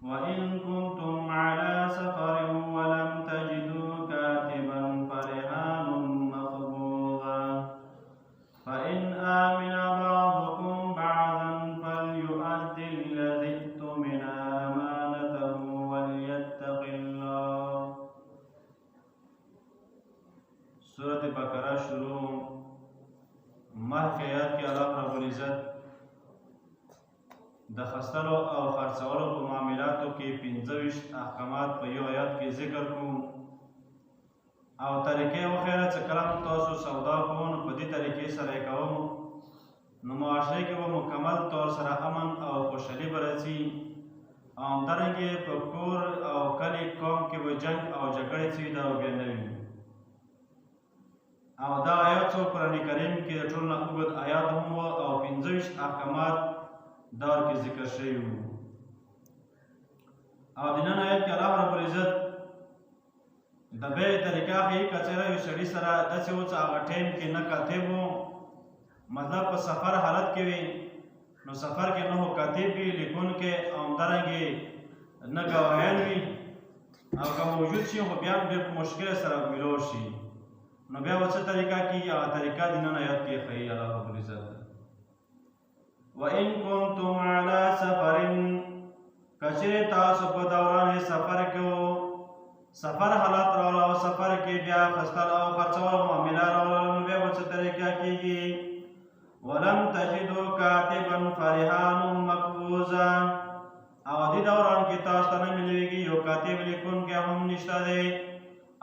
وإن كنتم على سفر ولم تجدوا كاتبا فرهان مقبوضا فإن آمن بعضكم بعضا فليؤد الذي اؤتمن أمانته وليتق الله. سورة بقرة شروع مخکې آیات کې الله رب العزت د خرڅولو او خرڅولو په معاملاتو کې 25 احکامات په یو آیات کې ذکر کوو او طریقې وخیره چې کله تاسو سودا کوو نو په دې طریقې سره یې کوو نو معاشره کې به مکمل طور سره امن او خوشحالي به راځي او همدارنګې په کور او کلي قوم کې به جنګ او جګړې چې دا بیا نه وي. او دا آیات څو قرآن کریم کې د ټول نه اوږد آیات هم و او 25 احکامات دور کې ذکر شوي وو. او د نن آیت کې الله رب العزت د بیې طریقه ښیي که چېرې یو سړي سره داسې و چې هغه ټایم کې نه کاتب و مطلب په سفر حالت کې وي نو سفر کې نه هو کاتب وي لیکونکی او همدارنګې نه ګواهیان وي او که موجود شي خو بیا هم ډېر په مشکل سره ملو شي نو بیا به څه طریقه کېږي هغه طریقه د نن آیت کې ښیي الله رب العزت. وَإِن كُنتُمْ عَلَى سَفَرٍ کچرې تاسو په دوران سفر کې وو سفر حالت راوړه او سفر کې بیا خرڅول او خرڅول معامله راوړه نو بیا به څه طریقه کېږي. وَلَمْ تَجِدُوا كَاتِبًا فَرِهَانٌ مَقْبُوضًا او دې دوران کې تاسو ته نه ملېږي یو کاتب لیکونکی هم نشته دی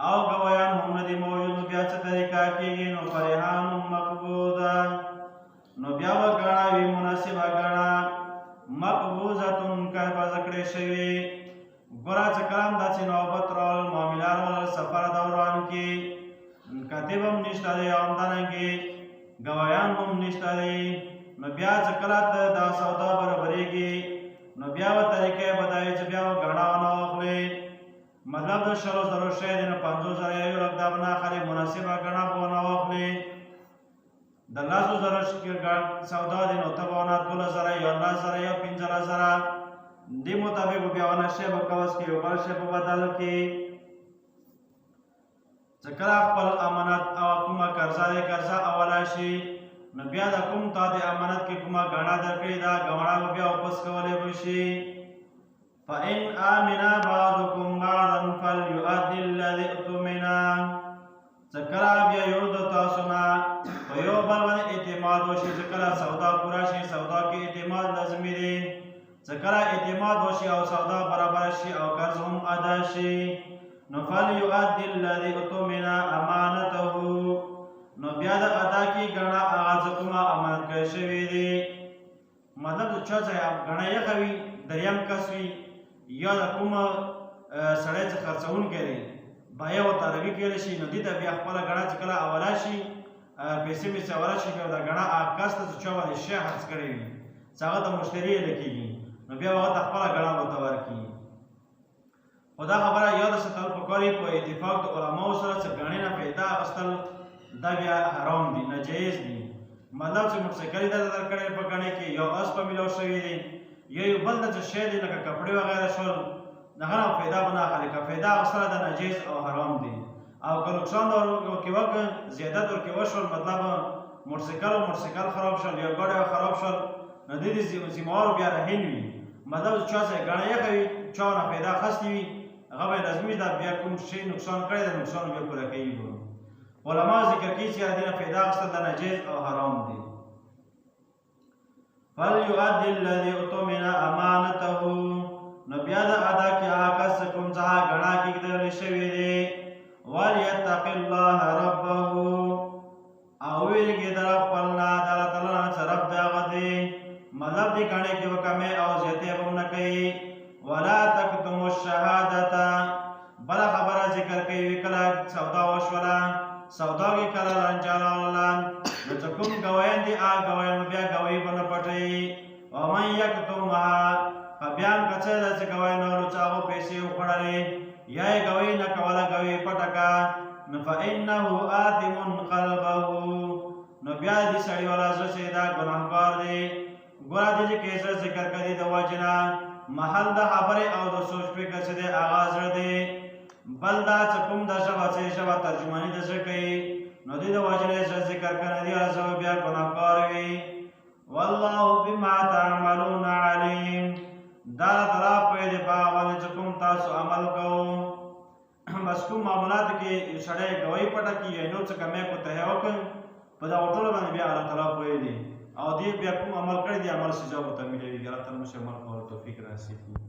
او ګواهیان هم نه دي موجود بیا څه طریقه کېږي نو فرهان مقبوضه نو بیا به ګڼه وي مناسبه ګڼه مقبوضتون که بازه کړې شوې. ګوره چې کله هم داسې نوبت راول معامله راول سفر دوران کې کاتب هم نشته دی او همدارنګې ګواهیان هم نشته دی نو بیا چې کله دا سودا برابرېږي نو بیا به طریقې به دا وي چې بیا به ګڼه ونه واخلې مطلب د 100,000 شی دی نو 50,000 یو لک دا به نه اخلې مناسبه ګڼه به ونه واخلې د 10,000 سودا دی نو ته به ونه 12,000 یا 10,000 یا 15,000 دې مطابق به بیا ونه شی به کوس کې یو بل شی په بدل کې چې کله خپل امانت او کومه قرضه دی قرضه اوله شي نو بیا د کوم تا د امانت کې کومه ګڼه درکړې دا ګڼه به بیا واپس کولی به شي. فَإِنْ آمِنَ بَعْضُكُمْ بَعْضًا فَلْيُؤَدِّ الَّذِي اؤْتُمِنَ چې کله بیا یو د تاسو نه په یو بل باندې اعتماد وشي چې کله سودا پوره شي سودا کې اعتماد لازمي دی چې کله اعتماد وشي او سودا برابر شي او قرض هم ادا شي نو فَلْيُؤَدِّ الَّذِي اؤْتُمِنَ أَمَانَتَهُ نو بیا د ادا کې ګڼه هغه چې کومه امانت کړی شوی دی مطلب د چا ځای ګڼه یخه وي دریم کس وي یا د کومه سړی چې خرڅوونکی دی بایه ورته روي کیلی شي نو دې ته بیا خپله ګڼه چې کله اوله شي پیسې مې چې اوله شي بیا دا ګڼه هغه کس ته چې چا باندې شی خرڅ کړی وي چې هغه ته مشتري ویلی کېږي نو بیا به هغه ته خپله ګڼه ورته ورکړي. خو دا خبره یاده ساتل پکار وي په اتفاق د علماو سره چې ګڼې نه پیدا اخیستل دا بیا حرام دي ناجایز دي مطلب چې موټرسایکل دا درکړی په ګڼې کې یو اس په میلاو شوي دی یا یو بل داسې شی دی لکه کپړې وغیره شول هغه نه پیدا به نه اخلي که پیدا اخیستله دا ناجایز او حرام دي او که نقصان ورکې وکړ زیادت ورکې وشول مطلب موټرسایکل خراب شول یا ګاډی خراب شول نو دې د ذمهوارو بیا رهین وي مطلب چا ځای ګڼه یخه وي چا نه پیدا اخیستې وي هغه به لازمي ده بیا کوم شی نقصان کړی دی نقصان بیا پوره کوي. علما ذکر کوي چې دې نه پیدا اخیستل دا ناجایز او حرام دي. فَلْيُؤَدِّ الَّذِي اؤْتُمِنَ أَمَانَتَهُ نو بیا د ادا کې هغه کس کوم څه ګڼه کېږدلی شوی دی وَلْيَتَّقِ اللَّهَ رَبَّهُ او ویلګي د رب خپل نه د الله تعالی نه چې رب د هغه دی مطلب دې ګڼې کې به کمې او زیاتې به هم نه کوي. وَلَا تَكْتُمُوا الشَّهَادَةَ بله خبره ذکر کوي کله سودا وشوله سودا کې کله لانجه راغله نو چې کوم ګواهیان دي هغه ګواهیان بیا ګواهي به نه پټوي. ومن یکتمها بیا هم که څه ده چې ګواهي نه ورو چې هغو پیسې وخوړلې یا یې ګواهي نه کوله ګواهي پټه کړه نو فإنه آثم قلبه نو بیا دې سړي والا زړه چې دا ګناهګار دی. ګوره دې چې کیسه ذکر کړي د وجې نه محل د خبرې او د سوچ فکر چې دی هغه زړه دی بل دا چې کوم د ژبه چې ژبه ترجماني د زړه کوي نو دې د وجې نه زړه ذکر کوي دې هغه ژبه بیا ګناهکار وي والله بما تعملون علیم دا الله پوهې دی په هغه باندې چې کوم تاسو عمل کوو بس کوم معاملات کې سړی ګوۍ پټه کړي نو څه کمی کوتاهي وکړي په دغو ټولو باندې بیا الله تعالی پوهې دی او دې بیا کوم عمل کړی دی عمل سزا ورته ملوي الله تعالی موږ عمل کولو توفیق رانصیب کړي